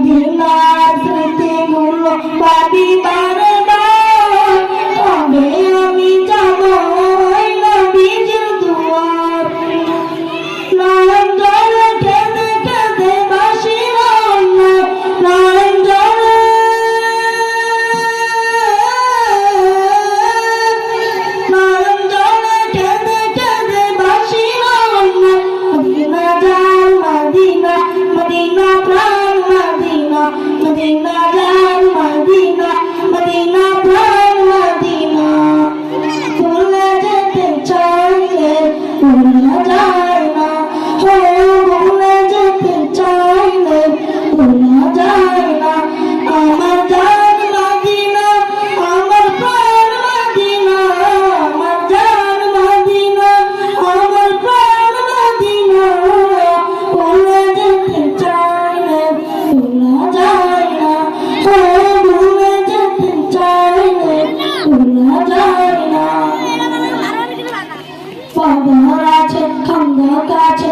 মদিনার স্মৃতিগুলো ভাবি বারবার, কবে আমি যাব ওই নবীজির দুয়ার। নয়ন জলে কেঁদে কেঁদে বাঁশি রান্নায়, নয়ন জলে কেঁদে কেঁদে বাঁশি রান্নায়। মদিনা যান মদিনা, মদিনা প্রাণ মদিনা, মদিনা যান মদিনা, মদিনা প্রাণ মদিনা। ভুলে যেতে চাইলে ভুলা যায় না, ভুলে যেতে চাইলে ভুলা যায় না। আমার জান মদিনা, আমার প্রাণ মদিনা, আমার জান মদিনা, আমার প্রাণ মদিনা। ভুলে যেতে চাইলে ভুলা যায় না, ভুলে যেতে চাইলে ভুলা যায় না। পাথর আছে, খন্দক আছে,